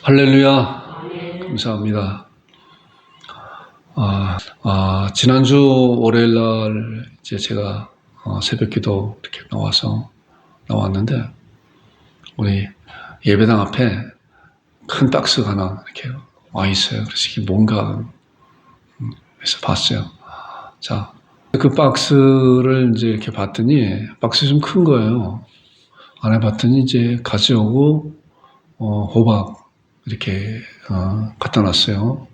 할렐루야. 감사합니다. 지난주 월요일 날 이제 제가 새벽 기도 이렇게 나왔는데, 우리 예배당 앞에 큰 박스가 하나 이렇게 와 있어요. 그래서 이게 뭔가 해서 봤어요. 자, 그 박스를 이제 이렇게 봤더니, 박스 좀 큰 거예요. 안에 봤더니 이제 가지오고, 호박 이렇게 갖다 놨어요.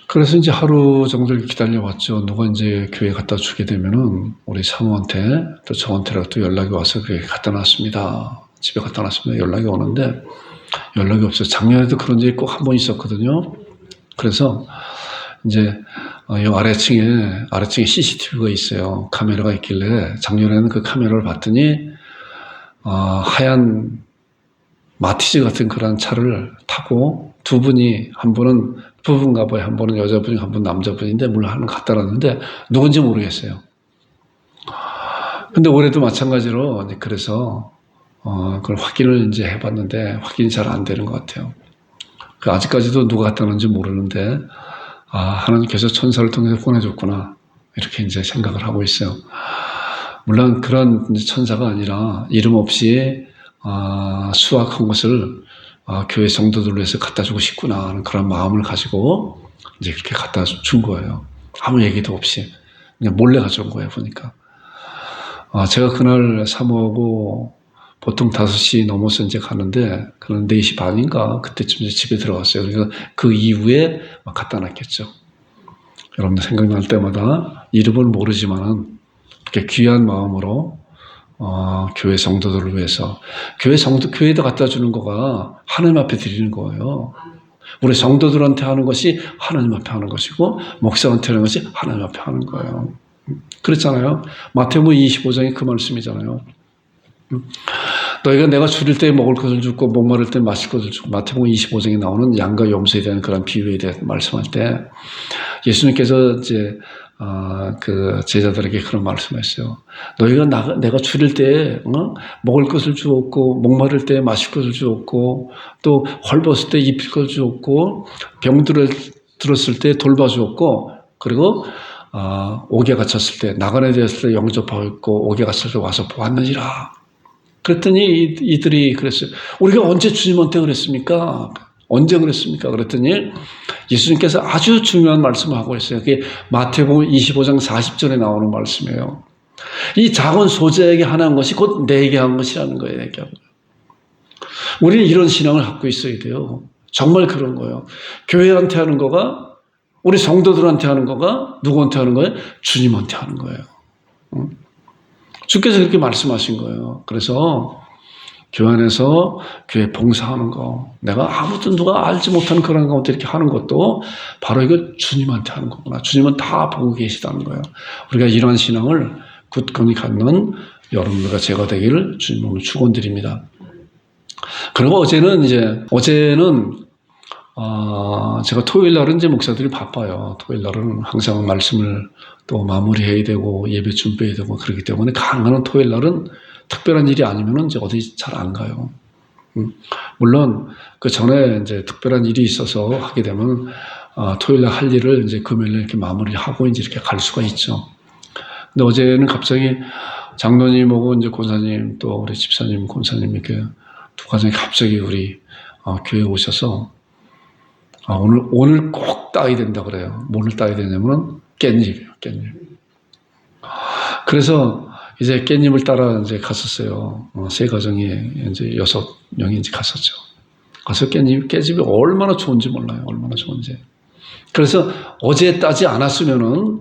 그래서 이제 하루 정도 기다려왔죠. 누가 이제 교회 갖다 주게 되면은 우리 사모한테 또 저한테라도 또 연락이 와서 그렇게 갖다 놨습니다. 집에 갖다 놨습니다. 연락이 오는데 연락이 없어요. 작년에도 그런 적이 꼭 한 번 있었거든요. 그래서 이제 이 아래층에 CCTV가 있어요. 카메라가 있길래 작년에는 그 카메라를 봤더니 하얀 마티즈 같은 그런 차를 타고 두 분이, 한 분은 부부인가 봐요. 한 분은 여자분이, 한 분은 남자분인데 물론 하는 갖다 놨는데 누군지 모르겠어요. 근데 올해도 마찬가지로 그래서 그걸 확인을 이제 해봤는데 확인이 잘 안 되는 것 같아요. 아직까지도 누가 갖다 놨는지 모르는데 하나님께서 천사를 통해서 보내줬구나 이렇게 이제 생각을 하고 있어요. 물론 그런 천사가 아니라 이름 없이 수확한 것을 교회 성도들을 위해서 갖다 주고 싶구나 하는 그런 마음을 가지고 이제 그렇게 갖다 준 거예요. 아무 얘기도 없이 그냥 몰래 가져온 거예요. 보니까 제가 그날 사모하고 보통 5시 넘어서 이제 가는데 그런 4시 반인가 그때쯤 이제 집에 들어갔어요. 그러니까 그 이후에 막 갖다 놨겠죠. 여러분들 생각날 때마다 이름을 모르지만은 이렇게 귀한 마음으로 교회 성도들을 위해서, 교회에다 갖다 주는 거가 하나님 앞에 드리는 거예요. 우리 성도들한테 하는 것이 하나님 앞에 하는 것이고, 목사한테 하는 것이 하나님 앞에 하는 거예요. 그렇잖아요. 마태복음 25장이 그 말씀이잖아요. 너희가 내가 줄일 때 먹을 것을 주고 목마를 때 마실 것을 주고, 마태복음 25장에 나오는 양과 염소에 대한 그런 비유에 대해 말씀할 때 예수님께서 이제 그 제자들에게 그런 말씀했어요. 너희가 내가 줄일 때 먹을 것을 주었고, 목마를 때 마실 것을 주었고, 또 헐벗을 때 입힐 것을 주었고, 병들을 들었을 때 돌봐주었고, 그리고 옥에 갇혔을 때, 나그네 되었을 때 영접하고 있고, 옥에 갇혔을 때 와서 보았느니라. 그랬더니 이들이 그랬어요. 우리가 언제 주님한테 그랬습니까? 언제 그랬습니까? 그랬더니 예수님께서 아주 중요한 말씀을 하고 있어요. 그게 마태복음 25장 40절에 나오는 말씀이에요. 이 작은 소자에게 하는 것이 곧 내게 한 것이라는 거예요. 우리는 이런 신앙을 갖고 있어야 돼요. 정말 그런 거예요. 교회한테 하는 거가, 우리 성도들한테 하는 거가 누구한테 하는 거예요? 주님한테 하는 거예요. 주께서 그렇게 말씀하신 거예요. 그래서 교회 안에서 교회 봉사하는 거, 내가 아무튼 누가 알지 못하는 그런 가운데 이렇게 하는 것도 바로 이거 주님한테 하는 거구나. 주님은 다 보고 계시다는 거예요. 우리가 이러한 신앙을 굳건히 갖는 여러분들과 제가 되기를 주님으로 축원드립니다. 그리고 어제는 제가 토요일 날은 이제 목사들이 바빠요. 토요일 날은 항상 말씀을 또 마무리해야 되고 예배 준비해야 되고 그렇기 때문에 강하는 토요일 날은 특별한 일이 아니면은 이제 어디 잘 안 가요. 물론 그 전에 이제 특별한 일이 있어서 하게 되면 토요일 날 할 일을 이제 금요일 날 이렇게 마무리하고 이제 이렇게 갈 수가 있죠. 근데 어제는 갑자기 장로님하고 이제 권사님 또 우리 집사님, 권사님 이렇게 두 가정이 갑자기 우리 교회에 오셔서 오늘 꼭 따야 된다 그래요. 뭐를 따야 되냐면 깻잎이에요, 깻잎. 그래서 이제 깻잎을 따라 이제 갔었어요. 세 가정이 이제 6명이 이제 갔었죠. 가서 깻잎이 얼마나 좋은지 몰라요. 얼마나 좋은지. 그래서 어제 따지 않았으면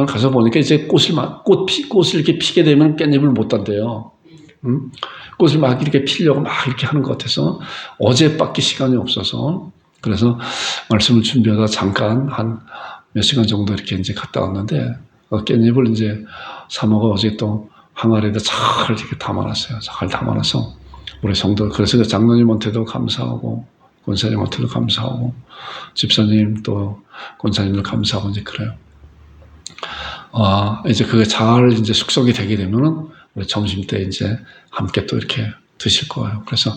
가서 보니까 이제 꽃을 이렇게 피게 되면 깻잎을 못 딴대요. 꽃을 막 이렇게 피려고 막 이렇게 하는 것 같아서 어제밖에 시간이 없어서 그래서 말씀을 준비하다 잠깐 한 몇 시간 정도 이렇게 이제 갔다 왔는데 깻잎을 이제 사모가 어제 또 항아리에다 잘 이렇게 담아놨어요. 잘 담아놔서 우리 성도, 그래서 장로님한테도 감사하고 권사님한테도 감사하고 집사님 또 권사님도 감사하고 이제 그래요. 이제 그게 잘 이제 숙성이 되게 되면은 우리 점심 때 이제 함께 또 이렇게 드실 거예요. 그래서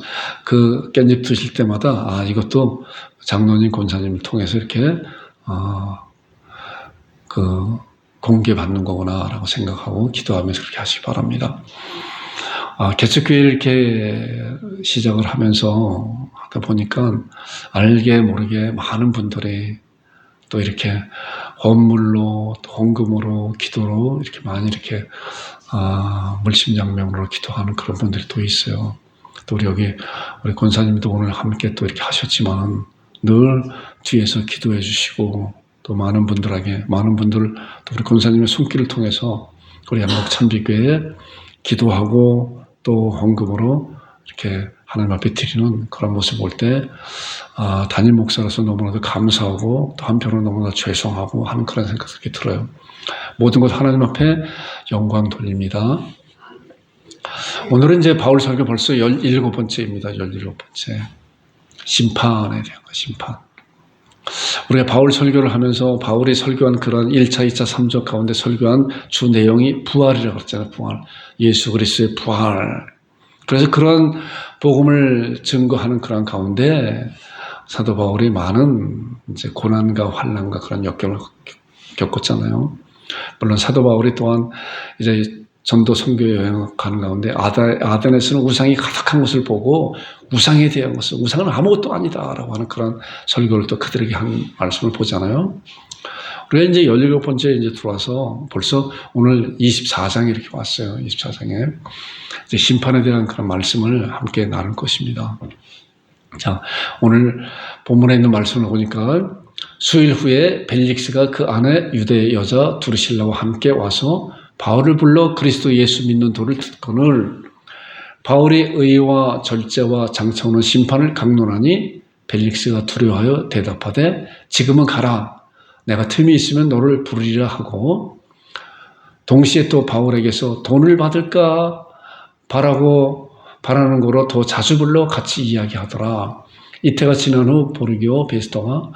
그 깻잎 드실 때마다 이것도 장로님, 권사님을 통해서 이렇게 그 공개받는 거구나라고 생각하고 기도하면서 그렇게 하시기 바랍니다. 개척교회 이렇게 시작을 하면서 하다 보니까 알게 모르게 많은 분들이 또 이렇게 헌물로, 또 헌금으로, 기도로 이렇게 많이 이렇게 물심양면으로 기도하는 그런 분들이 또 있어요. 또 우리 권사님도 오늘 함께 또 이렇게 하셨지만 늘 뒤에서 기도해 주시고 또 많은 분들 또 우리 권사님의 손길을 통해서 우리 양목 참비교회에 기도하고 또 헌금으로 이렇게 하나님 앞에 드리는 그런 모습 볼 때 담임 목사로서 너무나도 감사하고 또 한편으로 너무나 죄송하고 하는 그런 생각이 그렇게 들어요. 모든 것 하나님 앞에 영광 돌립니다. 오늘은 이제 바울 설교 벌써 17번째입니다. 17번째. 심판에 대한 거, 심판. 우리가 바울 설교를 하면서 바울이 설교한 그런 1차, 2차, 3조 가운데 설교한 주 내용이 부활이라고 그랬잖아요. 부활. 예수 그리스도의 부활. 그래서 그런 복음을 증거하는 그런 가운데 사도 바울이 많은 이제 고난과 환난과 그런 역경을 겪었잖아요. 물론 사도 바울이 또한 이제 전도 선교 여행을 가는 가운데 아덴에서는 우상이 가득한 것을 보고 우상에 대한 것은 우상은 아무것도 아니다라고 하는 그런 설교를 또 그들에게 한 말씀을 보잖아요. 우리가 이제 17번째 이제 들어와서 벌써 오늘 24장에 이렇게 왔어요. 24장에 이제 심판에 대한 그런 말씀을 함께 나눌 것입니다. 자, 오늘 본문에 있는 말씀을 보니까 수일 후에 벨릭스가 그 안에 유대 여자 두르실라와 함께 와서 바울을 불러 그리스도 예수 믿는 도를 듣거늘 바울이 의와 절제와 장차오는 심판을 강론하니 벨릭스가 두려워하여 대답하되 지금은 가라. 내가 틈이 있으면 너를 부르리라 하고 동시에 또 바울에게서 돈을 받을까 바라는 거로 더 자주 불러 같이 이야기하더라. 이태가 지난 후 보르기오 베스터가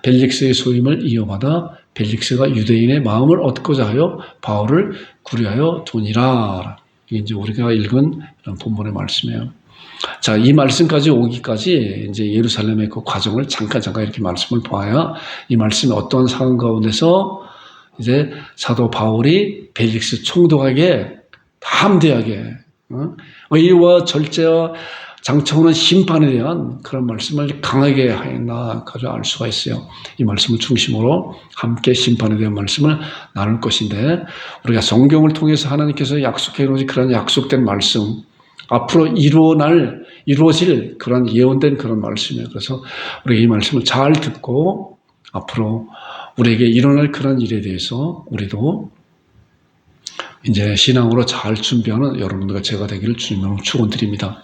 벨릭스의 소임을 이어받아 벨릭스가 유대인의 마음을 얻고자 하여 바울을 구려하여 두니라. 이게 이제 우리가 읽은 이런 본문의 말씀이에요. 자, 이 말씀까지 오기까지 이제 예루살렘의 그 과정을 잠깐 이렇게 말씀을 보아야 이 말씀이 어떤 상황 가운데서 이제 사도 바울이 벨릭스 총독에게 담대하게 의와 절제와 장차오는 심판에 대한 그런 말씀을 강하게 하였나 가지고 알 수가 있어요. 이 말씀을 중심으로 함께 심판에 대한 말씀을 나눌 것인데 우리가 성경을 통해서 하나님께서 약속해 놓으신 그런 약속된 말씀 앞으로 이루어질 그런 예언된 그런 말씀이에요. 그래서 우리가 이 말씀을 잘 듣고 앞으로 우리에게 일어날 그런 일에 대해서 우리도 이제 신앙으로 잘 준비하는 여러분들과 제가 되기를 주님으로 축원드립니다.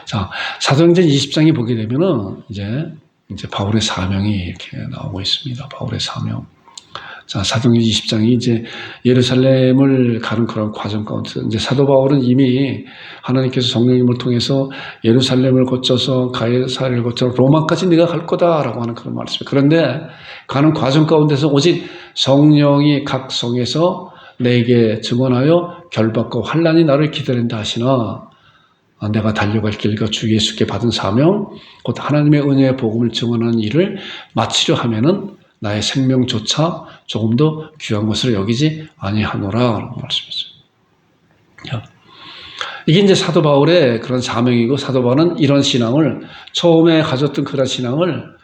자, 사도행전 20장에 보게 되면은 이제 바울의 사명이 이렇게 나오고 있습니다. 바울의 사명. 자, 사도행전 20장이 이제 예루살렘을 가는 그런 과정 가운데 이제 사도 바울은 이미 하나님께서 성령님을 통해서 예루살렘을 거쳐서 가이사랴를 거쳐서 로마까지 네가 갈 거다라고 하는 그런 말씀이에요. 그런데 가는 과정 가운데서 오직 성령이 각 성에서 내게 증언하여 결박과 환난이 나를 기다린다 하시나 내가 달려갈 길과 주 예수께 받은 사명 곧 하나님의 은혜의 복음을 증언하는 일을 마치려 하면은 나의 생명조차 조금 더 귀한 것으로 여기지 아니하노라라고 말씀했어요. 이게 이제 사도 바울의 그런 사명이고 사도 바울은 이런 신앙을 처음에 가졌던 그런 신앙을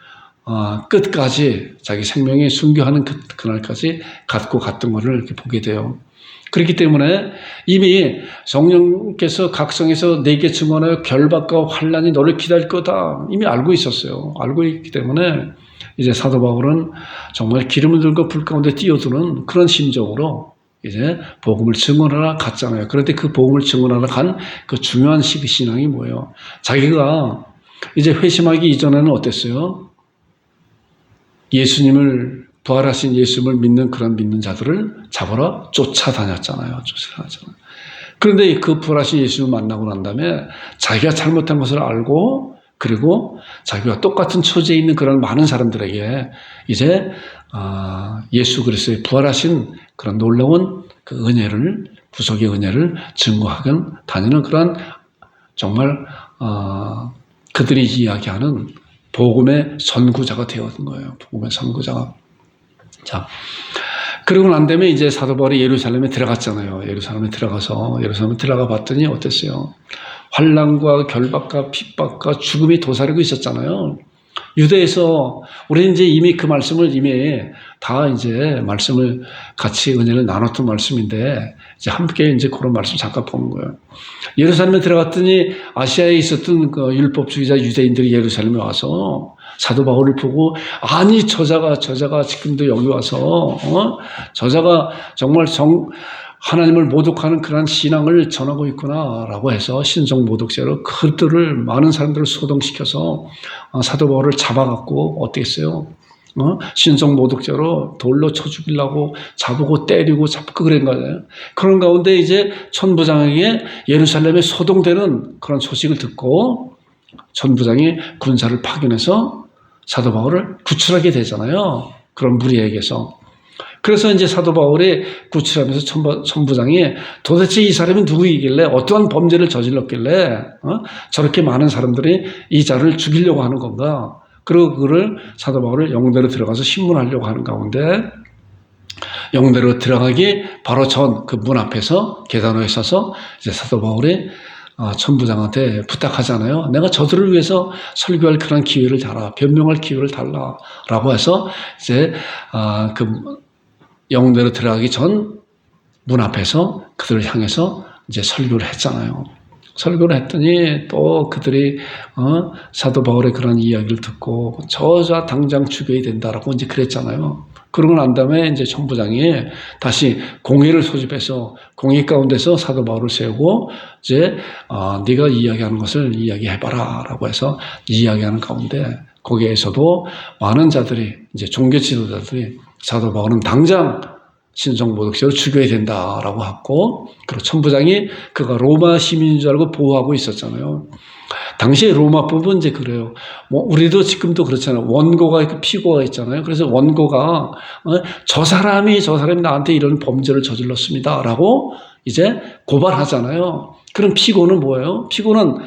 끝까지 자기 생명이 순교하는 그날까지 갖고 갔던 것을 이렇게 보게 돼요. 그렇기 때문에 이미 성령께서 각성에서 내게 증언하여 결박과 환난이 너를 기다릴 거다 이미 알고 있었어요. 알고 있기 때문에 이제 사도 바울은 정말 기름을 들고 불 가운데 뛰어드는 그런 심정으로 이제 복음을 증언하러 갔잖아요. 그런데 그 복음을 증언하러 간 그 중요한 신앙이 뭐예요? 자기가 이제 회심하기 이전에는 어땠어요? 부활하신 예수님을 믿는 그런 믿는 자들을 잡으러 쫓아다녔잖아요. 그런데 그 부활하신 예수님을 만나고 난 다음에 자기가 잘못한 것을 알고 그리고 자기와 똑같은 처지에 있는 그런 많은 사람들에게 이제 예수 그리스도의 부활하신 그런 놀라운 그 은혜를 구속의 은혜를 증거하건 다니는 그런 정말 그들이 이야기하는 복음의 선구자가 되었던 거예요. 복음의 선구자가. 자, 그러고 난 다음에 이제 사도 바울이 예루살렘에 들어갔잖아요. 예루살렘에 들어가 봤더니 어땠어요? 환난과 결박과 핍박과 죽음이 도사리고 있었잖아요. 유대에서 우리는 이제 이미 그 말씀을 이미 다 이제 말씀을 같이 은혜를 나눴던 말씀인데 이제 함께 이제 그런 말씀 잠깐 보는 거예요. 예루살렘에 들어갔더니 아시아에 있었던 그 율법주의자 유대인들이 예루살렘에 와서 사도 바울을 보고 아니 저자가 지금도 여기 와서 저자가 정말 하나님을 모독하는 그러한 신앙을 전하고 있구나라고 해서 신성 모독죄로 그들을 많은 사람들을 소동시켜서 사도 바울을 잡아갖고 어떻게 했어요? 신성 모독죄로 돌로 쳐 죽이려고 잡고 때리고 잡고 그런 거예요. 그런 가운데 이제 천부장에게 예루살렘에 소동되는 그런 소식을 듣고 천부장이 군사를 파견해서 사도 바울을 구출하게 되잖아요. 그런 무리에게서. 그래서 이제 사도 바울이 구출하면서 천부장이 도대체 이 사람이 누구이길래 어떠한 범죄를 저질렀길래 저렇게 많은 사람들이 이 자를 죽이려고 하는 건가. 그리고 그를 사도 바울을 영대로 들어가서 신문하려고 하는 가운데 영대로 들어가기 바로 전 그 문 앞에서 계단호에 서서 이제 사도 바울이 천부장한테 부탁하잖아요. 내가 저들을 위해서 설교할 그런 기회를 달라, 변명할 기회를 달라라고 해서 이제 그 영대로 들어가기 전 문 앞에서 그들을 향해서 이제 설교를 했잖아요. 설교를 했더니 또 그들이 사도 바울의 그런 이야기를 듣고 저자 당장 죽여야 된다라고 이제 그랬잖아요. 그러고 난 다음에 이제 천부장이 다시 공회를 소집해서 공회 가운데서 사도 바울을 세우고 이제 네가 이야기하는 것을 이야기해봐라라고 해서 이야기하는 가운데 거기에서도 많은 자들이 이제 종교 지도자들이 사도 바울은 당장 신성모독죄로 죽여야 된다라고 하고 그리고 천부장이 그가 로마 시민인 줄 알고 보호하고 있었잖아요. 당시에 로마법은 이제 그래요. 뭐 우리도 지금도 그렇잖아요. 원고가 있고 피고가 있잖아요. 그래서 원고가 저 사람이 나한테 이런 범죄를 저질렀습니다라고 이제 고발하잖아요. 그럼 피고는 뭐예요? 피고는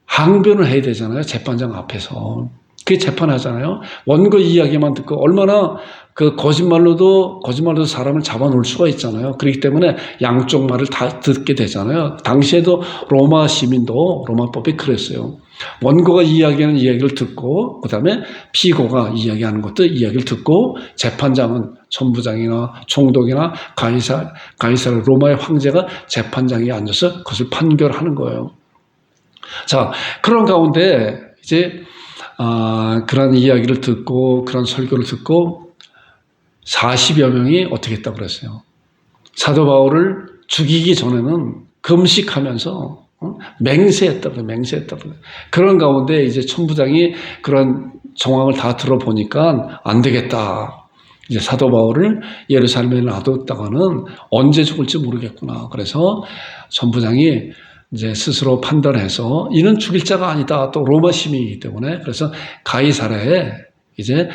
항변을 해야 되잖아요. 재판장 앞에서. 그게 재판하잖아요. 원고 이야기만 듣고 얼마나 그 거짓말로도 사람을 잡아놓을 수가 있잖아요. 그렇기 때문에 양쪽 말을 다 듣게 되잖아요. 당시에도 로마 시민도 로마법이 그랬어요. 원고가 이야기하는 이야기를 듣고 그다음에 피고가 이야기하는 것도 이야기를 듣고 재판장은 천부장이나 총독이나 가이사르 로마의 황제가 재판장에 앉아서 그것을 판결하는 거예요. 자, 그런 가운데 이제 그런 이야기를 듣고 그런 설교를 듣고 40여 명이 어떻게 했다고 그랬어요. 사도 바울을 죽이기 전에는 금식하면서 맹세했다고 그래요. 맹세했다고 그래요. 그런 가운데 이제 천부장이 그런 정황을 다 들어보니까 안 되겠다. 이제 사도 바울을 예루살렘에 놔뒀다가는 언제 죽을지 모르겠구나. 그래서 천부장이 이제 스스로 판단해서 이는 죽일 자가 아니다. 또 로마 시민이기 때문에 그래서 가이사랴에 이제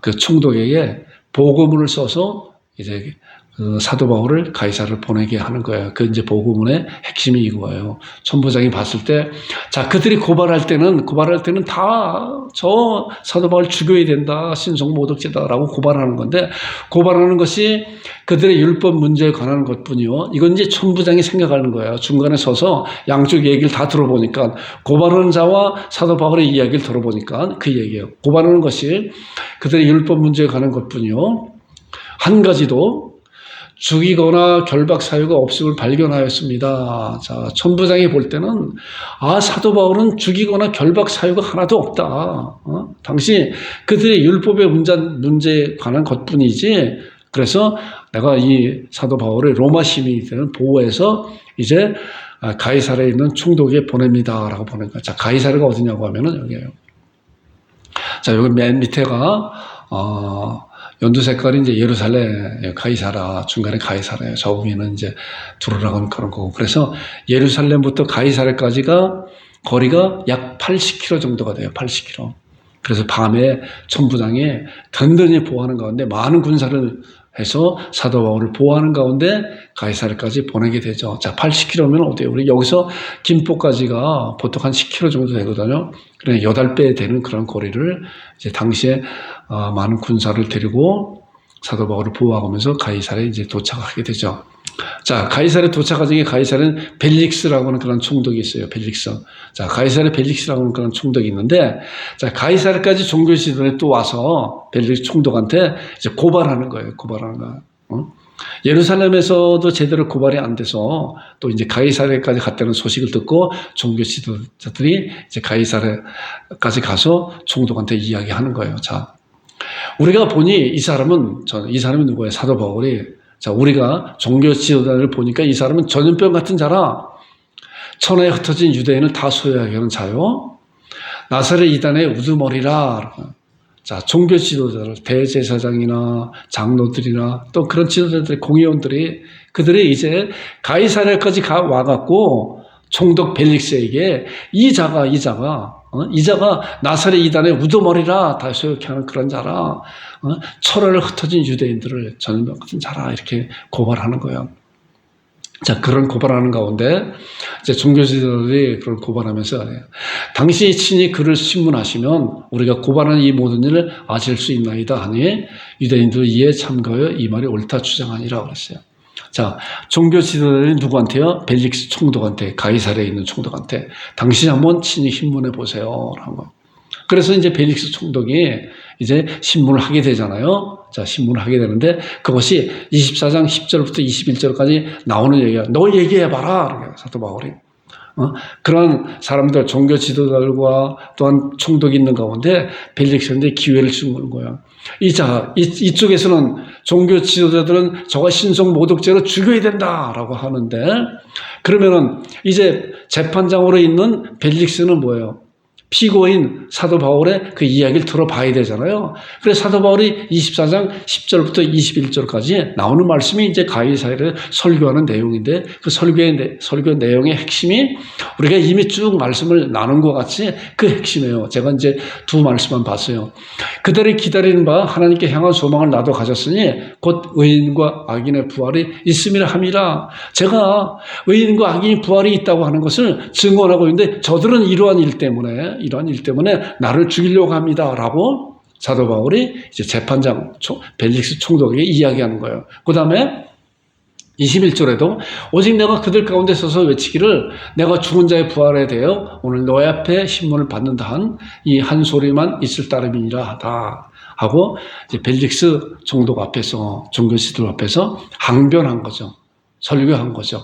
그 총독에게 보고문을 써서 이제 그 사도 바울을 가이사랴를 보내게 하는 거예요. 그 이제 보고문의 핵심이 이거예요. 천부장이 봤을 때, 자 그들이 고발할 때는 다 저 사도 바울 죽여야 된다, 신성모독죄다라고 고발하는 건데 고발하는 것이 그들의 율법 문제에 관한 것뿐이요. 이건 이제 천부장이 생각하는 거예요. 중간에 서서 양쪽 얘기를 다 들어보니까 고발하는 자와 사도 바울의 이야기를 들어보니까 그 얘기예요. 고발하는 것이 그들의 율법 문제에 관한 것뿐이요. 한 가지도 죽이거나 결박 사유가 없음을 발견하였습니다. 자, 천부장이 볼 때는 사도 바울은 죽이거나 결박 사유가 하나도 없다. 당시 그들의 율법의 문제에 관한 것뿐이지. 그래서 내가 이 사도 바울의 로마 시민이 되는 보호해서 이제 가이사랴에 있는 총독에 보냅니다라고 보낸 거예요. 자, 가이사랴가 어디냐고 하면은 여기에요. 자, 여기 맨 밑에가 연두 색깔이 이제 예루살렘, 가이사랴, 중간에 가이사랴예요. 저 위는 이제 두루라고 그런 거고. 그래서 예루살렘부터 가이사랴까지가 거리가 약 80km 정도가 돼요. 80km. 그래서 밤에 천부장이 든든히 보호하는 가운데 많은 군사를 해서 사도 바울을 보호하는 가운데 가이사랴까지 보내게 되죠. 자, 80km면 어때요? 우리 여기서 김포까지가 보통 한 10km 정도 되거든요. 그래 8배 되는 그런 거리를 이제 당시에 많은 군사를 데리고 사도 바울을 보호하면서 가이사랴에 이제 도착하게 되죠. 자, 가이사랴에 도착하기 전에 가이사랴는 벨릭스라고 하는 그런 총독이 있어요. 벨릭스. 자, 가이사랴 벨릭스라고 하는 그런 총독이 있는데, 자, 가이사랴까지 종교 지도에 또 와서 벨릭스 총독한테 이제 고발하는 거예요. 고발하는 거. 예루살렘에서도 제대로 고발이 안 돼서 또 이제 가이사랴까지 갔다는 소식을 듣고 종교 지도자들이 이제 가이사랴까지 가서 총독한테 이야기하는 거예요. 자, 우리가 보니 이 사람이 누구예요? 사도 바울이. 자, 우리가 종교 지도자를 보니까 이 사람은 전염병 같은 자라. 천하에 흩어진 유대인을 다 소유하게 하는 자요. 나사렛 이단의 우두머리라. 자, 종교 지도자를 대제사장이나 장로들이나 또 그런 지도자들의 공의원들이 그들이 이제 가이사랴까지 와갖고 총독 벨릭스에게 이 자가 나사렛 이단의 우두머리라 다 소유케 하는 그런 자라. 철을 흩어진 유대인들을 전염병 같은 자라 이렇게 고발하는 거예요. 자, 그런 고발하는 가운데 이제 종교 지도자들이 그걸 고발하면서 당신이 친히 그를 신문하시면 우리가 고발하는 이 모든 일을 아실 수 있나이다 하니 유대인들 이에 참가하여 이 말이 옳다 주장하니라 그랬어요. 자, 종교 지도자들이 누구한테요? 벨릭스 총독한테, 가이사랴에 있는 총독한테 당신이 한번 친히 신문해 보세요 라는 거. 그래서 이제 벨릭스 총독이 이제 신문을 하게 되잖아요. 자, 신문을 하게 되는데 그것이 24장 10절부터 21절까지 나오는 얘기야. 너 얘기해봐라. 사도 바울이. 그런 사람들, 종교 지도자들과 또한 총독이 있는 가운데 벨릭스한테 기회를 주는 거야. 이쪽에서는 종교 지도자들은 저거 신성 모독죄로 죽여야 된다라고 하는데 그러면은 이제 재판장으로 있는 벨릭스는 뭐예요? 피고인 사도 바울의 그 이야기를 들어봐야 되잖아요. 그래서 사도 바울이 24장 10절부터 21절까지 나오는 말씀이 이제 가이사랴를 설교하는 내용인데 그 설교 내용의 핵심이 우리가 이미 쭉 말씀을 나눈 것 같이 그 핵심이에요. 제가 이제 두 말씀만 봤어요. 그들이 기다리는 바 하나님께 향한 소망을 나도 가졌으니 곧 의인과 악인의 부활이 있음이라 함이라. 제가 의인과 악인의 부활이 있다고 하는 것을 증언하고 있는데 저들은 이러한 일 때문에 나를 죽이려고 합니다라고 사도 바울이 이제 재판장 벨릭스 총독에게 이야기하는 거예요. 그 다음에 21절에도 오직 내가 그들 가운데 서서 외치기를 내가 죽은 자의 부활에 대하여 오늘 너희 앞에 신문을 받는다 한 이 한 소리만 있을 따름이니라 하다 하고 이제 벨릭스 총독 앞에서 종교 지도 앞에서 항변한 거죠. 설교한 거죠.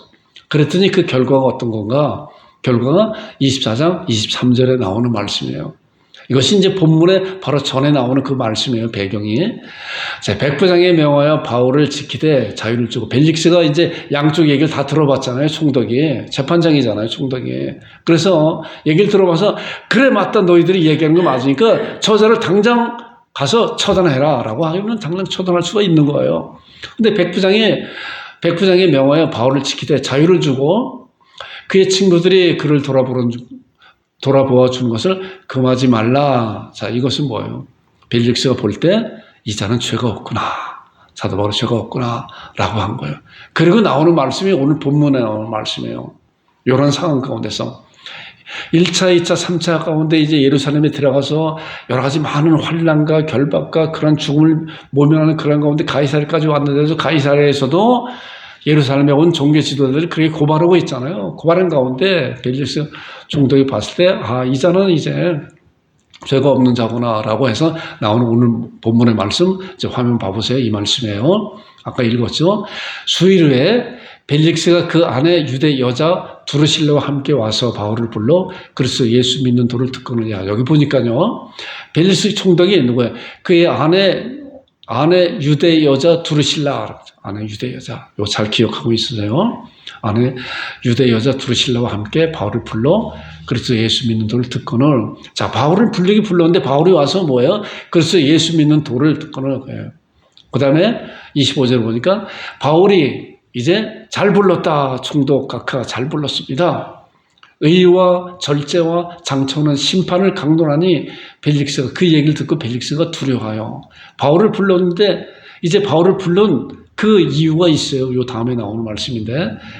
그랬더니 그 결과가 어떤 건가? 결과가 24장 23절에 나오는 말씀이에요. 이것이 이제 본문에 바로 전에 나오는 그 말씀이에요. 배경이. 자, 백부장에 명하여 바울을 지키되 자유를 주고 벨릭스가 이제 양쪽 얘기를 다 들어봤잖아요. 총독이. 재판장이잖아요. 총독이. 그래서 얘기를 들어봐서 그래 맞다 너희들이 얘기하는 거 맞으니까 저자를 당장 가서 처단해라 라고 하면 당장 처단할 수가 있는 거예요. 근데 백부장에 명하여 바울을 지키되 자유를 주고 그의 친구들이 그를 돌아보아 주는 것을 금하지 말라. 자, 이것은 뭐예요? 벨릭스가 볼 때 이 자는 죄가 없구나. 사도 바울은 죄가 없구나. 라고 한 거예요. 그리고 나오는 말씀이 오늘 본문에 나오는 말씀이에요. 이런 상황 가운데서 1차, 2차, 3차 가운데 이제 예루살렘에 들어가서 여러 가지 많은 환난과 결박과 그런 죽음을 모면하는 그런 가운데 가이사랴까지 왔는데도 가이사랴에서도 예루살렘에 온 종교 지도자들이 그렇게 고발하고 있잖아요. 고발한 가운데 벨릭스 총독이 봤을 때 이 자는 이제 죄가 없는 자구나라고 해서 나오는 오늘 본문의 말씀 이제 화면 봐보세요. 이 말씀이에요. 아까 읽었죠. 수일 후에 벨릭스가 그 아내 유대 여자 두르실라와 함께 와서 바울을 불러 그리스도 예수 믿는 도를 듣거느냐. 여기 보니까요. 벨릭스 총독이 누구예요? 그의 아내 유대 여자 두르실라. 아내 유대 여자. 이거 잘 기억하고 있으세요. 아내 유대 여자 두르실라와 함께 바울을 불러 그리스도 예수 믿는 도를 듣거늘. 자, 바울을 불렀는데 바울이 와서 뭐예요? 그리스도 예수 믿는 도를 듣거늘. 그 다음에 25절 보니까 바울이 이제 잘 불렀다. 총독 각하 잘 불렀습니다. 의와 절제와 장청은 심판을 강론하니 벨릭스가 그 얘기를 듣고 벨릭스가 두려워요. 바울을 불렀는데 이제 바울을 부른 그 이유가 있어요. 요 다음에 나오는 말씀인데.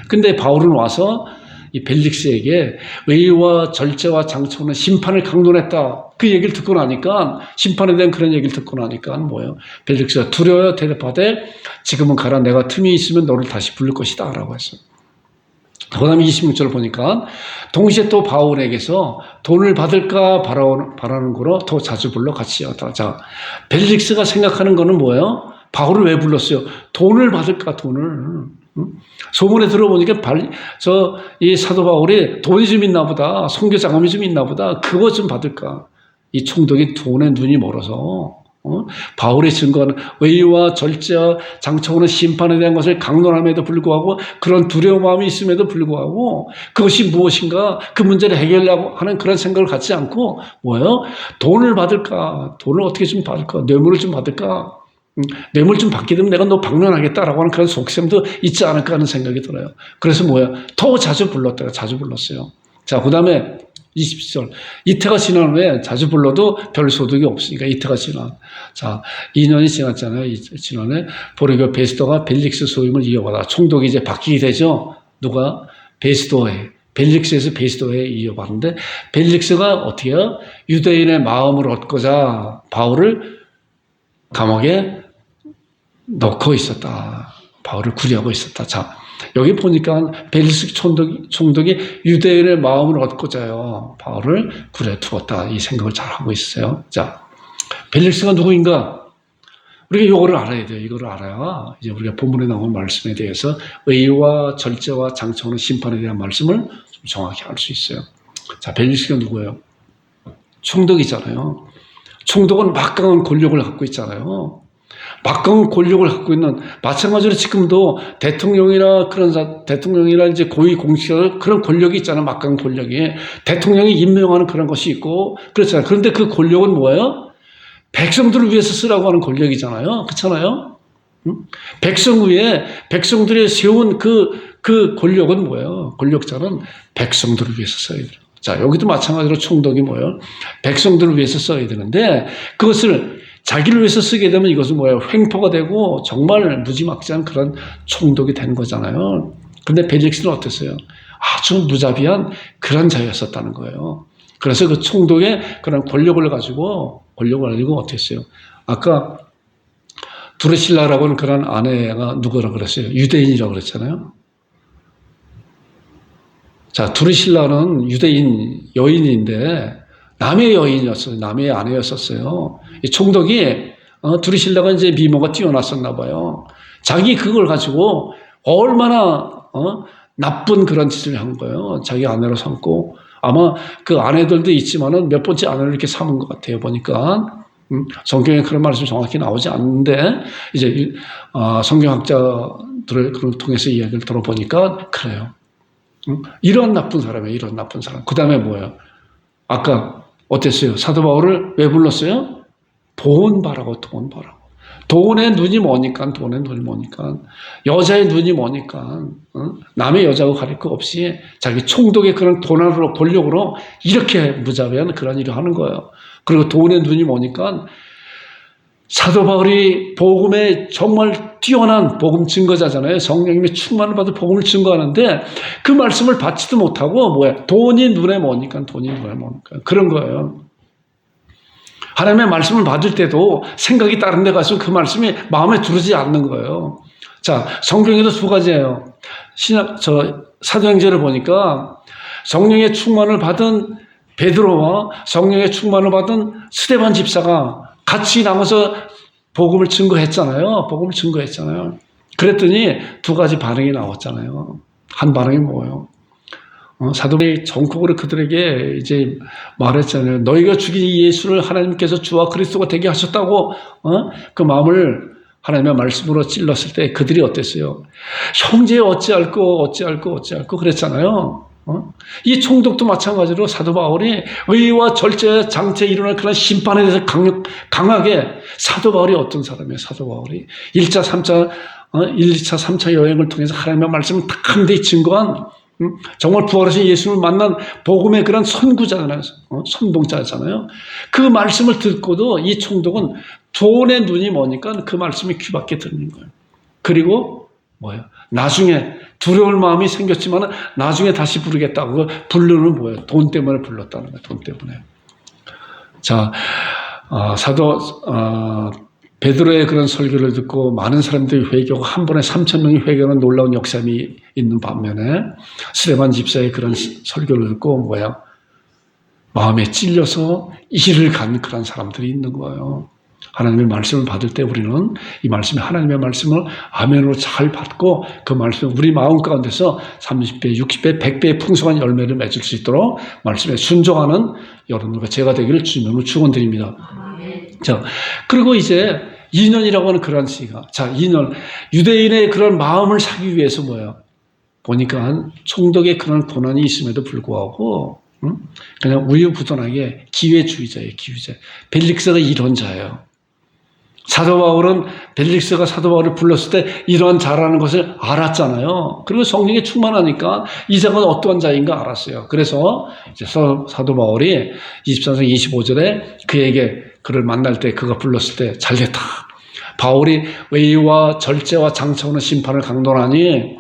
근데 바울은 와서 이 벨릭스에게 의와 절제와 장초는 심판을 강론했다. 그 얘기를 듣고 나니까, 심판에 대한 그런 얘기를 듣고 나니까 뭐예요? 벨릭스가 두려워 대답하되 지금은 가라. 내가 틈이 있으면 너를 다시 부를 것이다. 라고 했어요. 그 다음에 26절 보니까 동시에 또 바울에게서 돈을 받을까 바라는 거로 더 자주 불러 같이 하다. 자, 벨릭스가 생각하는 거는 뭐예요? 바울을 왜 불렀어요? 돈을 받을까, 돈을. 소문에 들어보니까 이 사도 바울이 돈이 좀 있나 보다. 선교 자금이 좀 있나 보다. 그것 좀 받을까. 이 총독이 돈에 눈이 멀어서 바울의 증거는 의와 절제와 장차오는 심판에 대한 것을 강론함에도 불구하고 그런 두려운 마음이 있음에도 불구하고 그것이 무엇인가 그 문제를 해결하려고 하는 그런 생각을 갖지 않고 뭐예요? 돈을 받을까? 돈을 어떻게 좀 받을까? 뇌물을 좀 받을까? 뇌물 좀 받게 되면 내가 너 방면하겠다라고 하는 그런 속셈도 있지 않을까 하는 생각이 들어요. 그래서 뭐야? 더 자주 불렀다가 자주 불렀어요. 자, 그 다음에 20절. 이태가 지난 후에 자주 불러도 별 소득이 없으니까 이태가 지난. 자, 2년이 지났잖아요. 지난해 보리교 베스도가 벨릭스 소임을 이어받아. 총독이 이제 바뀌게 되죠. 누가? 베스도에. 벨릭스에서 베스도에 이어받는데 벨릭스가 어떻게 해요? 유대인의 마음을 얻고자 바울을 감옥에 넣고 있었다. 바울을 구리하고 있었다. 자, 여기 보니까 벨릭스 총독이 유대인의 마음을 얻고자요. 바울을 구리해 두었다. 이 생각을 잘 하고 있어요. 자, 벨릭스가 누구인가? 우리가 이거를 알아야 돼요. 이거를 알아야 이제 우리가 본문에 나온 말씀에 대해서 의와 절제와 장차오는 심판에 대한 말씀을 좀 정확히 알 수 있어요. 자, 벨릭스가 누구예요? 총독이잖아요. 총독은 막강한 권력을 갖고 있잖아요. 막강한 권력을 갖고 있는, 마찬가지로 지금도 대통령이나 이제 고위 공직자 그런 권력이 있잖아요. 막강한 권력이. 대통령이 임명하는 그런 것이 있고, 그렇잖아요. 그런데 그 권력은 뭐예요? 백성들을 위해서 쓰라고 하는 권력이잖아요. 그렇잖아요? 백성 위에, 백성들이 세운 그 권력은 뭐예요? 권력자는 백성들을 위해서 써야 돼요. 자, 여기도 마찬가지로 총독이 뭐예요? 백성들을 위해서 써야 되는데, 그것을 자기를 위해서 쓰게 되면 이것은 뭐예요? 횡포가 되고 정말 무지막지한 그런 총독이 되는 거잖아요. 근데 벨릭스는 어땠어요? 아주 무자비한 그런 자였었다는 거예요. 그래서 그 총독의 그런 권력을 가지고 어땠어요? 아까 두르실라라고 하는 그런 아내가 누구라고 그랬어요? 유대인이라고 그랬잖아요. 자, 두르실라는 유대인 여인인데 남의 여인이었어요. 남의 아내였었어요. 이 총독이 두르실라가 이제 미모가 뛰어났었나 봐요. 자기 그걸 가지고 얼마나 나쁜 그런 짓을 한 거예요. 자기 아내로 삼고 아마 그 아내들도 있지만은 몇 번째 아내를 이렇게 삼은 것 같아요. 보니까 성경에 그런 말씀이 정확히 나오지 않는데 이제 성경학자들을 그걸 통해서 이야기를 들어보니까 그래요. 이런 나쁜 사람이에요. 이런 나쁜 사람. 그 다음에 뭐예요? 아까 어땠어요? 사도 바울을 왜 불렀어요? 돈 바라고. 돈의 눈이 뭐니까, 여자의 눈이 뭐니까, 남의 여자고 가릴 거 없이 자기 총독의 그런 돈으로, 권력으로 이렇게 무자비한 그런 일을 하는 거예요. 그리고 돈의 눈이 뭐니까, 사도 바울이 복음에 정말 뛰어난 복음 증거자잖아요. 성령님의 충만을 받아 복음을 증거하는데 그 말씀을 받지도 못하고 돈이 눈에 뭐니까, 그런 거예요. 하나님의 말씀을 받을 때도 생각이 다른 데 가서 그 말씀이 마음에 들지 않는 거예요. 자, 성경에도 두 가지예요. 사도행전을 보니까 성령의 충만을 받은 베드로와 성령의 충만을 받은 스데반 집사가 같이 나가서 복음을 증거했잖아요. 그랬더니 두 가지 반응이 나왔잖아요. 한 반응이 뭐예요? 사도바울이 전국으로 그들에게 이제 말했잖아요. 너희가 죽인 예수를 하나님께서 주와 그리스도가 되게 하셨다고 그 마음을 하나님의 말씀으로 찔렀을 때 그들이 어땠어요? 형제 어찌할꼬 그랬잖아요. 이 총독도 마찬가지로 사도 바울이 의와 절제, 장체에 일어날 그런 심판에 대해서 강하게 사도 바울이 어떤 사람이에요? 사도 바울이 1차, 3차 여행을 통해서 하나님의 말씀을 탁한데 증거한 정말 부활하신 예수를 만난 복음의 그런 선구자잖아요. 선동자잖아요. 그 말씀을 듣고도 이 총독은 돈의 눈이 뭐니까 그 말씀이 귀밖에 들리는 거예요. 그리고 뭐예요? 나중에 두려울 마음이 생겼지만 나중에 다시 부르겠다고 부르는 뭐예요? 돈 때문에 불렀다는 거예요. 돈 때문에. 자, 사도 베드로의 그런 설교를 듣고 많은 사람들이 회개하고 한 번에 3,000명이 회개하는 놀라운 역사이 있는 반면에 스데반 집사의 그런 설교를 듣고 뭐야? 마음에 찔려서 이를 간 그런 사람들이 있는 거예요. 하나님의 말씀을 받을 때 우리는 이 말씀에 하나님의 말씀을 아멘으로 잘 받고 그 말씀을 우리 마음 가운데서 30배, 60배, 100배의 풍성한 열매를 맺을 수 있도록 말씀에 순종하는 여러분들과 제가 되기를 주님으로 축원드립니다. 자, 그리고 이제 2년이라고 하는 그런 시간. 자, 2년. 유대인의 그런 마음을 사기 위해서 뭐예요? 보니까 총독의 그런 고난이 있음에도 불구하고, 그냥 우유부단하게 기회주의자예요, 기회주의. 벨릭스가 이런 자예요. 사도 바울은 벨릭스가 사도 바울을 불렀을 때 이런 자라는 것을 알았잖아요. 그리고 성령에 충만하니까 이 자가 어떠한 자인가 알았어요. 그래서 이제 사도 바울이 23장 25절에 그에게 그를 만날 때 그가 불렀을 때 잘됐다. 바울이 외의와 절제와 장차오는 심판을 강론하니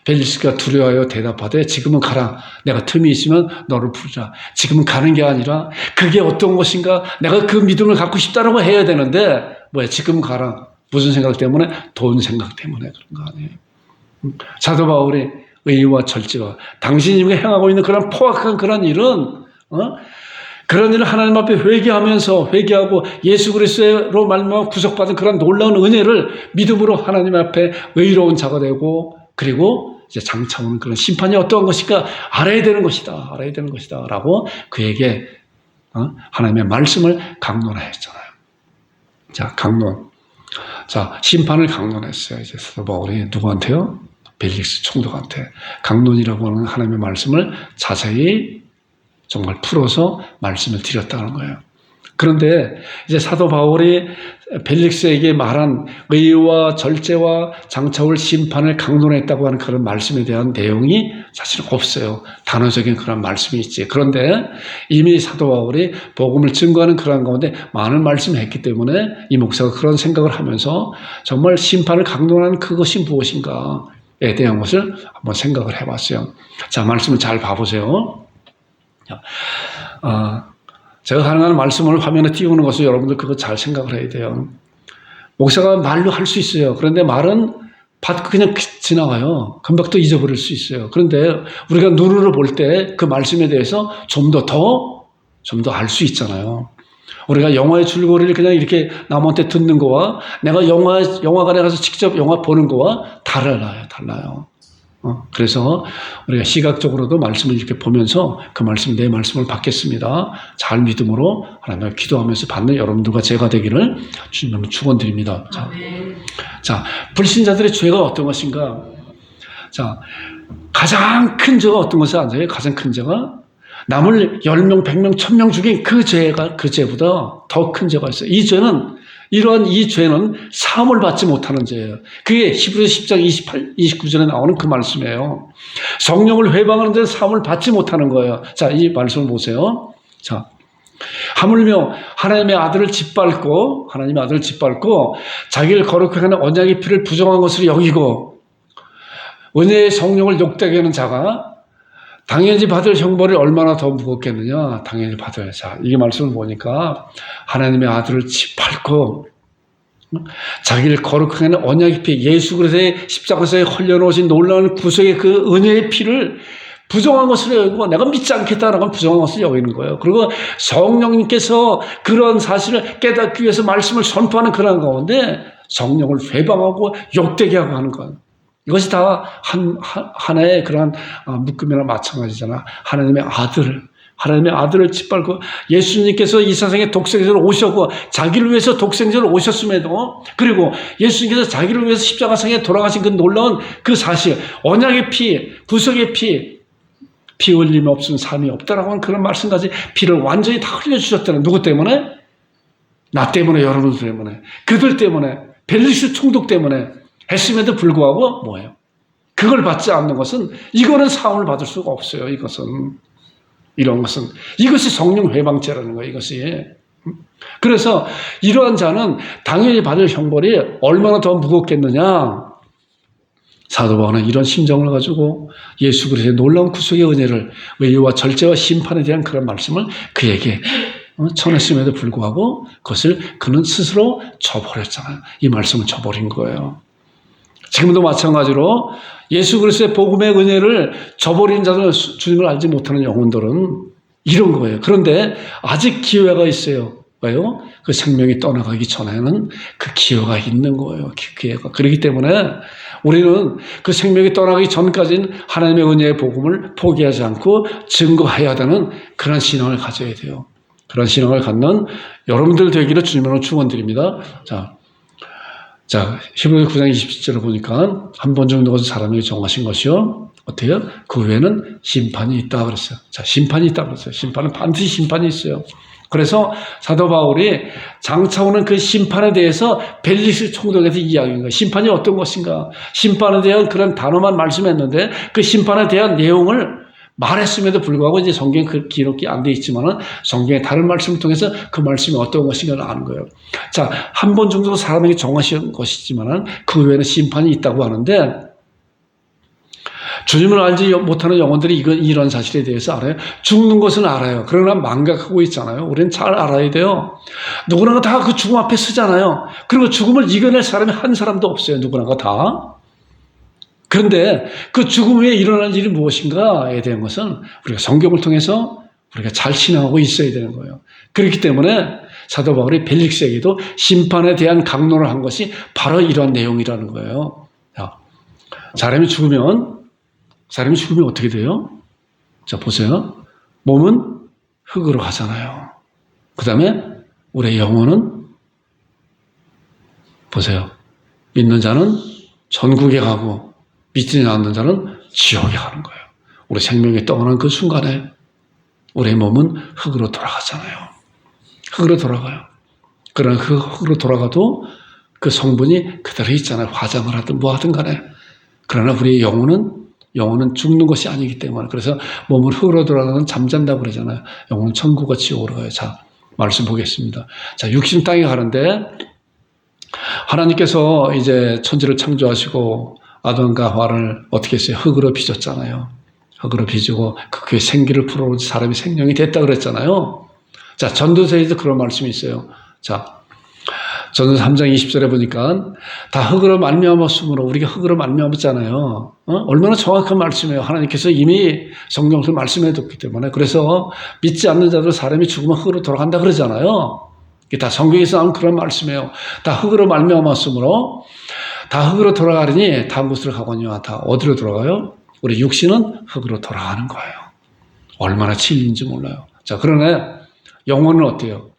벨릭스가 두려워하여 대답하되 지금은 가라. 내가 틈이 있으면 너를 부르자. 지금은 가는 게 아니라 그게 어떤 것인가 내가 그 믿음을 갖고 싶다라고 해야 되는데 뭐야 지금 가라. 무슨 생각 때문에? 돈 생각 때문에 그런 거 아니에요. 사도 바울의 의와 절제와 당신이 행하고 있는 그런 포악한 그런 일은 그런 일을 하나님 앞에 회개하고 예수 그리스도로 말미암아 구속받은 그런 놀라운 은혜를 믿음으로 하나님 앞에 의로운 자가 되고 그리고 이제 장차 오는 그런 심판이 어떠한 것인가 알아야 되는 것이다. 라고 그에게 하나님의 말씀을 강론하였잖아요. 자, 강론. 자, 심판을 강론했어요. 이제 사도 바울이 누구한테요? 벨릭스 총독한테. 강론이라고 하는 하나님의 말씀을 자세히 정말 풀어서 말씀을 드렸다는 거예요. 그런데 이제 사도 바울이 벨릭스에게 말한 의와 절제와 장차올 심판을 강론했다고 하는 그런 말씀에 대한 내용이 사실은 없어요. 단어적인 그런 말씀이 있지. 그런데 이미 사도 바울이 복음을 증거하는 그런 가운데 많은 말씀을 했기 때문에 이 목사가 그런 생각을 하면서 정말 심판을 강론하는 그것이 무엇인가에 대한 것을 한번 생각을 해봤어요. 자, 말씀을 잘 봐보세요. 제가 가능한 말씀을 화면에 띄우는 것을 여러분들 그거 잘 생각을 해야 돼요. 목사가 말로 할 수 있어요. 그런데 말은 받고 그냥 지나가요. 금방 또 잊어버릴 수 있어요. 그런데 우리가 눈으로 볼 때 그 말씀에 대해서 좀 더 알 수 있잖아요. 우리가 영화의 줄거리를 그냥 이렇게 남한테 듣는 거와 내가 영화관에 가서 직접 영화 보는 거와 달라요. 그래서 우리가 시각적으로도 말씀을 이렇게 보면서 그 말씀, 내 말씀을 받겠습니다. 잘 믿음으로 하나님을 기도하면서 받는 여러분들과 제가 되기를 주님으로 축원드립니다. 자, 불신자들의 죄가 어떤 것인가? 자, 가장 큰 죄가 어떤 것을 아세요? 가장 큰 죄가 남을 10명, 100명, 1000명 죽인 그 죄보다 더 큰 죄가 있어요. 이 죄는 사함을 받지 못하는 죄예요. 그게 히브리서 10장 28, 29절에 나오는 그 말씀이에요. 성령을 회방하는 데는 사함을 받지 못하는 거예요. 자, 이 말씀을 보세요. 자, 하물며 하나님의 아들을 짓밟고 자기를 거룩하게 하는 언약의 피를 부정한 것으로 여기고 은혜의 성령을 욕되게 하는 자가 당연히 받을 형벌이 얼마나 더 무겁겠느냐. 당연히 받아야. 자, 이 말씀을 보니까 하나님의 아들을 짓밟고 자기를 거룩하게 하는 언약의 피, 예수 그리스도의 십자가에서 흘려놓으신 놀라운 구속의 그 은혜의 피를 부정한 것으로 여기고 내가 믿지 않겠다라고 하면 부정한 것을 여기는 거예요. 그리고 성령님께서 그런 사실을 깨닫기 위해서 말씀을 선포하는 그런 가운데 성령을 회방하고 욕되게 하고 하는 거예요. 이것이 다 하나의 그러한 묶음이나 마찬가지잖아. 하나님의 아들을 짓밟고 예수님께서 이 세상에 독생자로 오셨고 자기를 위해서 독생자로 오셨음에도 그리고 예수님께서 자기를 위해서 십자가상에 돌아가신 그 놀라운 그 사실 언약의 피, 구속의 피 흘림 없으면 삶이 없다라고 하는 그런 말씀까지 피를 완전히 다 흘려주셨다는 누구 때문에? 나 때문에, 여러분 때문에, 그들 때문에, 벨릭스 총독 때문에 했음에도 불구하고 뭐예요? 그걸 받지 않는 것은 이거는 사함을 받을 수가 없어요. 이런 것은 이것이 성령 회방죄라는 거예요. 이것이. 그래서 이러한 자는 당연히 받을 형벌이 얼마나 더 무겁겠느냐. 사도 바울은 이런 심정을 가지고 예수 그리스도의 놀라운 구속의 은혜를, 의와 절제와 심판에 대한 그런 말씀을 그에게 전했음에도 불구하고 그것을 그는 스스로 저버렸잖아요. 이 말씀을 저버린 거예요. 지금도 마찬가지로 예수 그리스도의 복음의 은혜를 저버린 자들, 주님을 알지 못하는 영혼들은 이런 거예요. 그런데 아직 기회가 있어요. 왜요? 그 생명이 떠나가기 전에는 그 기회가 있는 거예요. 기회가. 그렇기 때문에 우리는 그 생명이 떠나기 전까지는 하나님의 은혜의 복음을 포기하지 않고 증거해야 되는 그런 신앙을 가져야 돼요. 그런 신앙을 갖는 여러분들 되기를 주님으로 축원드립니다. 자, 히브리서 9장 27절을 보니까 한 번 정도 사람에게 정하신 것이요. 어때요? 그 후에는 심판이 있다 그랬어요. 자, 심판이 있다 그랬어요. 심판은 반드시 심판이 있어요. 그래서 사도 바울이 장차 오는 그 심판에 대해서 벨리스 총독에서 이야기한 거예요. 심판이 어떤 것인가? 심판에 대한 그런 단어만 말씀했는데 그 심판에 대한 내용을 말했음에도 불구하고 이제 성경에 그 기록이 안 돼 있지만은 성경의 다른 말씀을 통해서 그 말씀이 어떤 것인가를 아는 거예요. 자, 한 번 정도 사람에게 정하신 것이지만은 그 외에는 심판이 있다고 하는데 주님을 알지 못하는 영혼들이 이런 사실에 대해서 알아요. 죽는 것은 알아요. 그러나 망각하고 있잖아요. 우리는 잘 알아야 돼요. 누구나가 다 그 죽음 앞에 서잖아요. 그리고 죽음을 이겨낼 사람이 한 사람도 없어요. 누구나가 다. 그런데 그 죽음 후에 일어날 일이 무엇인가에 대한 것은 우리가 성경을 통해서 우리가 잘 신앙하고 있어야 되는 거예요. 그렇기 때문에 사도 바울이 벨릭스에게도 심판에 대한 강론을 한 것이 바로 이러한 내용이라는 거예요. 자, 사람이 죽으면 어떻게 돼요? 자, 보세요. 몸은 흙으로 가잖아요. 그 다음에 우리의 영혼은 보세요. 믿는 자는 전국에 가고 믿지 않는 자는 지옥에 가는 거예요. 우리 생명이 떠나는 그 순간에 우리의 몸은 흙으로 돌아가잖아요. 흙으로 돌아가요. 그러나 그 흙으로 돌아가도 그 성분이 그대로 있잖아요. 화장을 하든 뭐 하든 간에. 그러나 우리의 영혼은 죽는 것이 아니기 때문에. 그래서 몸은 흙으로 돌아가는 잠잔다고 그러잖아요. 영혼은 천국과 지옥으로 가요. 자, 말씀 보겠습니다. 자, 육신 땅에 가는데 하나님께서 이제 천지를 창조하시고 아담과 하와를 어떻게 했어요? 흙으로 빚었잖아요. 흙으로 빚고 그 생기를 풀어온 사람이 생명이 됐다 그랬잖아요. 자, 전도서에도 그런 말씀이 있어요. 자, 전도서 3장 20절에 보니까 다 흙으로 말미암았으므로 우리가 흙으로 말미암았잖아요. 얼마나 정확한 말씀이에요. 하나님께서 이미 성경을 말씀해뒀기 때문에. 그래서 믿지 않는 자들 사람이 죽으면 흙으로 돌아간다 그러잖아요. 이게 다 성경에서 나온 그런 말씀이에요. 다 흙으로 말미암았으므로 다 흙으로 돌아가려니 다음 곳으로 가거니와 다 어디로 돌아가요? 우리 육신은 흙으로 돌아가는 거예요. 얼마나 진리인지 몰라요. 자, 그러네 영혼은 어때요?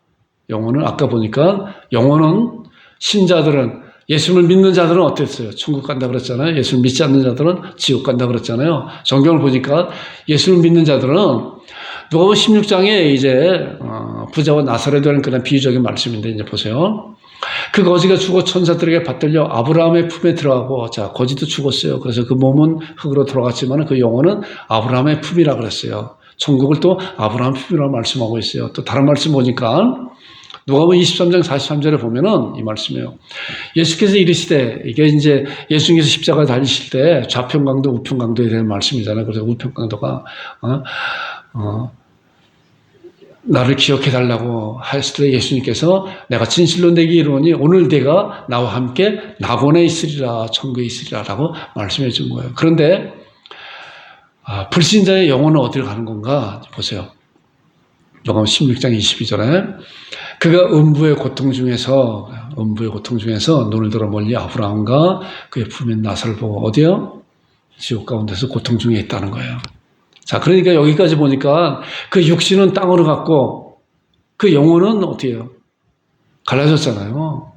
영혼은 아까 보니까 영혼은 신자들은 예수를 믿는 자들은 어땠어요? 천국 간다 그랬잖아요. 예수를 믿지 않는 자들은 지옥 간다 그랬잖아요. 성경을 보니까 예수를 믿는 자들은 누가복음 16장에 이제 부자와 나사렛에 대한 그런 비유적인 말씀인데 이제 보세요. 그 거지가 죽어 천사들에게 받들려 아브라함의 품에 들어가고, 자, 거지도 죽었어요. 그래서 그 몸은 흙으로 돌아갔지만 그 영혼은 아브라함의 품이라 그랬어요. 천국을 또 아브라함 품이라고 말씀하고 있어요. 또 다른 말씀 보니까 누가복음 23장 43절에 보면은 이 말씀이에요. 예수께서 이르시되, 이게 이제 예수님께서 십자가에 달리실 때 좌편강도 우편강도에 대한 말씀이잖아요. 그래서 우편강도가 나를 기억해 달라고 하셨을 때 예수님께서 내가 진실로 내게 이르노니 오늘 내가 나와 함께 낙원에 있으리라, 천국에 있으리라 라고 말씀해 준 거예요. 그런데 불신자의 영혼은 어디로 가는 건가 보세요. 요한 16장 22절에 그가 음부의 고통 중에서 눈을 들어 멀리 아브라함과 그의 품인 나사를 보고 어디요? 지옥 가운데서 고통 중에 있다는 거예요. 자, 그러니까 여기까지 보니까 그 육신은 땅으로 갔고 그 영혼은 어떻게 해요? 갈라졌잖아요.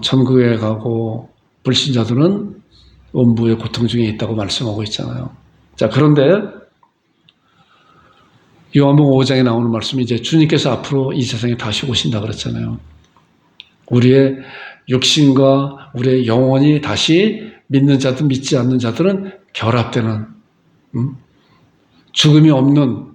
천국에 가고 불신자들은 음부의 고통 중에 있다고 말씀하고 있잖아요. 자, 그런데 요한복음 5장에 나오는 말씀이 이제 주님께서 앞으로 이 세상에 다시 오신다 그랬잖아요. 우리의 육신과 우리의 영혼이 다시 믿는 자들, 믿지 않는 자들은 결합되는, 죽음이 없는,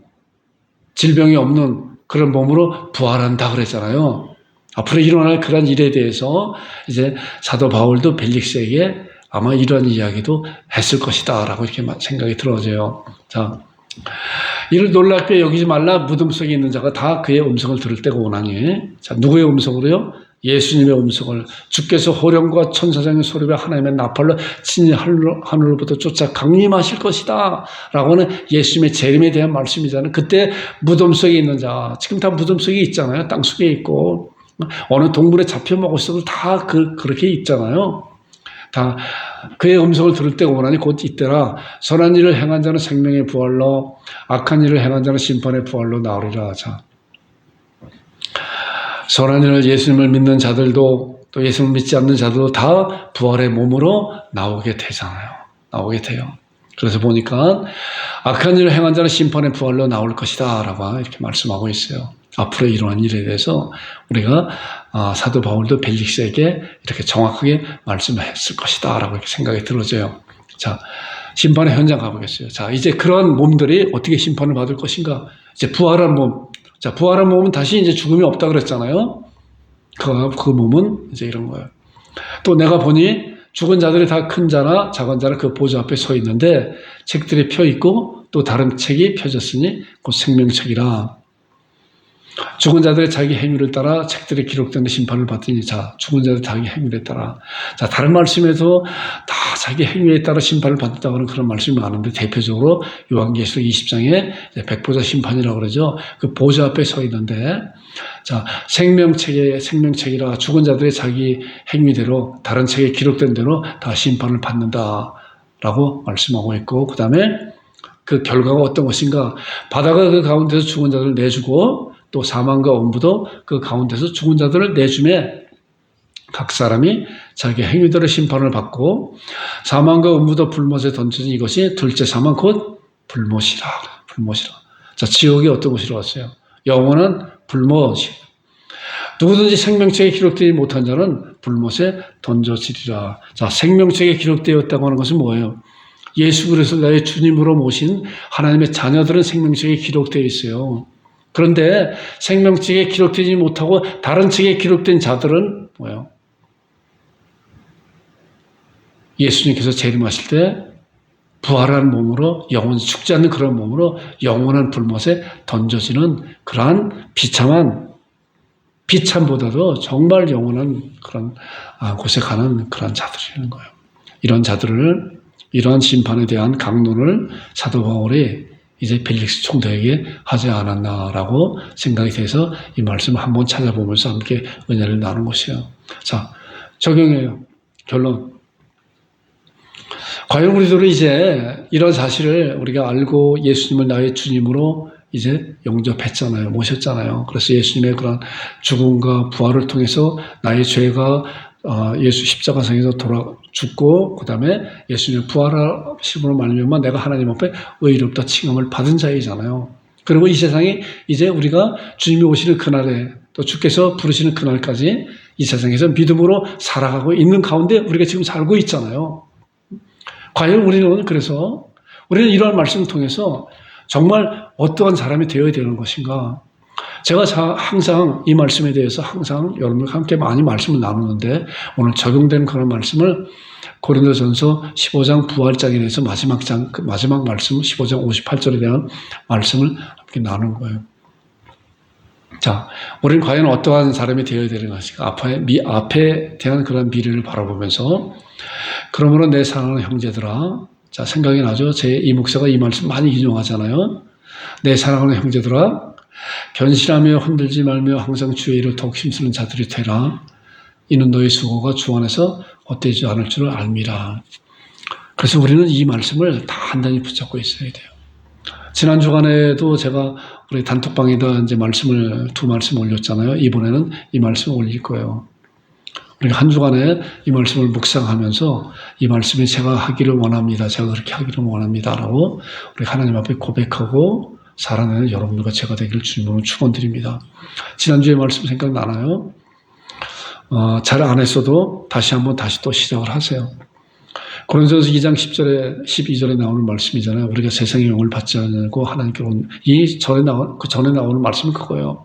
질병이 없는 그런 몸으로 부활한다 그랬잖아요. 앞으로 일어날 그런 일에 대해서 이제 사도 바울도 벨릭스에게 아마 이런 이야기도 했을 것이다 라고 이렇게 생각이 들어져요. 자, 이를 놀랍게 여기지 말라. 무덤 속에 있는 자가 다 그의 음성을 들을 때가 오나니. 자, 누구의 음성으로요? 예수님의 음성을. 주께서 호령과 천사장의 소리와 하나님의 나팔로 친히 하늘로부터 쫓아 강림하실 것이다 라고는 예수님의 재림에 대한 말씀이잖아요. 그때 무덤 속에 있는 자, 지금 다 무덤 속에 있잖아요. 땅 속에 있고 어느 동물에 잡혀 먹었어도 다 그렇게 있잖아요. 다 그의 음성을 들을 때가 오나니 곧 이때라. 선한 일을 행한 자는 생명의 부활로, 악한 일을 행한 자는 심판의 부활로 나오리라. 자, 선한 일을, 예수님을 믿는 자들도 또 예수님을 믿지 않는 자들도 다 부활의 몸으로 나오게 되잖아요. 나오게 돼요. 그래서 보니까 악한 일을 행한 자는 심판의 부활로 나올 것이다 라고 이렇게 말씀하고 있어요. 앞으로 일어난 일에 대해서 우리가 사도 바울도 벨릭스에게 이렇게 정확하게 말씀을 했을 것이다 라고 이렇게 생각이 들어져요. 자, 심판의 현장 가보겠어요. 자, 이제 그런 몸들이 어떻게 심판을 받을 것인가? 이제 부활한 몸. 자, 부활한 몸은 다시 이제 죽음이 없다 그랬잖아요. 그 몸은 이제 이런 거예요. 또 내가 보니 죽은 자들이 다 큰 자나 작은 자나 그 보좌 앞에 서 있는데 책들이 펴 있고 또 다른 책이 펴졌으니 곧 생명책이라. 죽은 자들의 자기 행위를 따라 책들에 기록된 심판을 받으니. 자, 죽은 자들의 자기 행위에 따라. 자, 다른 말씀에도 다 자기 행위에 따라 심판을 받는다고 하는 그런 말씀이 많은데 대표적으로 요한계시록 20장에 백보자 심판이라고 그러죠. 그 보좌 앞에 서 있는데, 자, 생명책이라. 죽은 자들의 자기 행위대로 다른 책에 기록된 대로 다 심판을 받는다라고 말씀하고 있고, 그 다음에 그 결과가 어떤 것인가? 바다가 그 가운데서 죽은 자들을 내주고 또 사망과 엄부도 그 가운데서 죽은 자들을 내주매 각 사람이 자기 행위대로 심판을 받고 사망과 엄부도 불못에 던져진 이것이 둘째 사망 곧 불못이라. 자, 지옥이 어떤 곳이라고 왔어요? 영원한 불못이. 누구든지 생명책에 기록되지 못한 자는 불못에 던져지리라. 자, 생명책에 기록되었다고 하는 것은 뭐예요? 예수 그리스도 나의 주님으로 모신 하나님의 자녀들은 생명책에 기록되어 있어요. 그런데 생명책에 기록되지 못하고 다른 책에 기록된 자들은 뭐예요? 예수님께서 재림하실 때 부활한 몸으로, 영원 죽지 않는 그런 몸으로 영원한 불못에 던져지는 그러한 비참보다도 정말 영원한 그런 곳에 가는 그런 자들이라는 거예요. 이런 자들을, 이러한 심판에 대한 강론을 사도 바울이 이제 벨릭스 총독에게 하지 않았나라고 생각이 돼서 이 말씀을 한번 찾아보면서 함께 은혜를 나눈 것이에요. 자, 적용해요. 결론. 과연 우리들은 이제 이런 사실을 우리가 알고 예수님을 나의 주님으로 이제 영접했잖아요. 모셨잖아요. 그래서 예수님의 그런 죽음과 부활을 통해서 나의 죄가 예수 십자가상에서 죽고 그 다음에 예수님의 부활하심으로 말미암아 내가 하나님 앞에 의롭다 칭함을 받은 자이잖아요. 그리고 이 세상에 이제 우리가 주님이 오시는 그날에 또 주께서 부르시는 그날까지 이 세상에서 믿음으로 살아가고 있는 가운데 우리가 지금 살고 있잖아요. 과연 우리는 그래서 우리는 이러한 말씀을 통해서 정말 어떠한 사람이 되어야 되는 것인가? 제가 항상 이 말씀에 대해서 항상 여러분과 함께 많이 말씀을 나누는데 오늘 적용되는 그런 말씀을 고린도전서 15장 부활장에 대해서 마지막 말씀 15장 58절에 대한 말씀을 함께 나눈 거예요. 자, 우리는 과연 어떠한 사람이 되어야 되는 것인가? 앞에 대한 그런 미래를 바라보면서 그러므로 내 사랑하는 형제들아, 자, 생각이 나죠? 제 이 목사가 이 말씀 많이 인용하잖아요. 내 사랑하는 형제들아, 견실하며 흔들지 말며 항상 주의 일을 더욱 힘쓰는 자들이 되라. 이는 너희 수고가 주 안에서 헛되지 않을 줄을 알미라. 그래서 우리는 이 말씀을 단단히 붙잡고 있어야 돼요. 지난 주간에도 제가 우리 단톡방에다 이제 두 말씀 올렸잖아요. 이번에는 이 말씀을 올릴 거예요. 우리가 한 주간에 이 말씀을 묵상하면서 이 말씀이 제가 하기를 원합니다. 제가 그렇게 하기를 원합니다라고 우리 하나님 앞에 고백하고 살아내는 여러분들과 제가 되기를 주님으로 축원드립니다. 지난주에 말씀 생각나나요? 잘 안 했어도 다시 또 시작을 하세요. 고린도서 2장 10절에 12절에 나오는 말씀이잖아요. 우리가 세상의 영을 받지 않고 하나님께로 그 전에 나오는 말씀이 그거예요.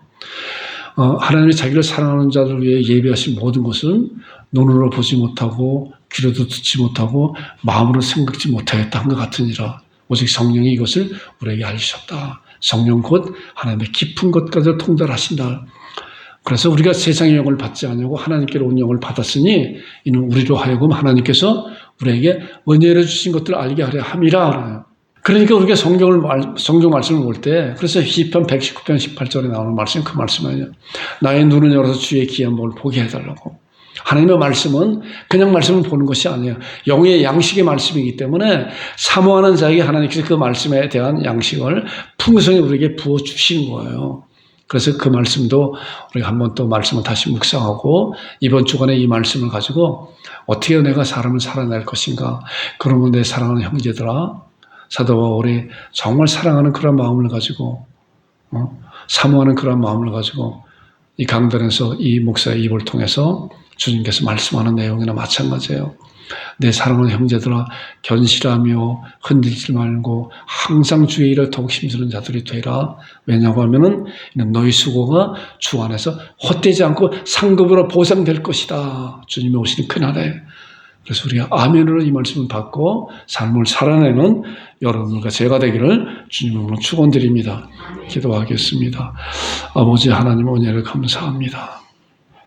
하나님이 자기를 사랑하는 자들 위해 예비하신 모든 것은 눈으로 보지 못하고 귀로도 듣지 못하고 마음으로 생각지 못하였다 한 것 같으니라. 오직 성령이 이것을 우리에게 알리셨다. 성령 곧 하나님의 깊은 것까지 통달하신다. 그래서 우리가 세상의 영을 받지 않냐고 하나님께로 온 영을 받았으니 이는 우리로 하여금 하나님께서 우리에게 은혜를 주신 것들을 알게 하려 함이라. 그러니까 우리가 성경 말씀을 볼 때, 그래서 시편 119편 18절에 나오는 말씀, 그 말씀이에요. 나의 눈을 열어서 주의 귀한 복을 보게 해달라고. 하나님의 말씀은 그냥 말씀을 보는 것이 아니에요. 영의 양식의 말씀이기 때문에 사모하는 자에게 하나님께서 그 말씀에 대한 양식을 풍성히 우리에게 부어주신 거예요. 그래서 그 말씀도 우리가 한번 또 말씀을 다시 묵상하고 이번 주간에 이 말씀을 가지고 어떻게 내가 사람을 살아낼 것인가. 그러면 내 사랑하는 형제들아, 사도 바울이 정말 사랑하는 그런 마음을 가지고 사모하는 그런 마음을 가지고 이 강단에서 이 목사의 입을 통해서 주님께서 말씀하는 내용이나 마찬가지예요. 내 사랑하는 형제들아, 견실하며 흔들지 말고 항상 주의 일에 더욱 힘쓰는 자들이 되라. 왜냐고 하면은 너희 수고가 주 안에서 헛되지 않고 상급으로 보상될 것이다. 주님이 오시는 그날에. 그래서 우리가 아멘으로 이 말씀을 받고 삶을 살아내는 여러분과 제가 되기를 주님으로 축원드립니다. 기도하겠습니다. 아버지 하나님 은혜를 감사합니다.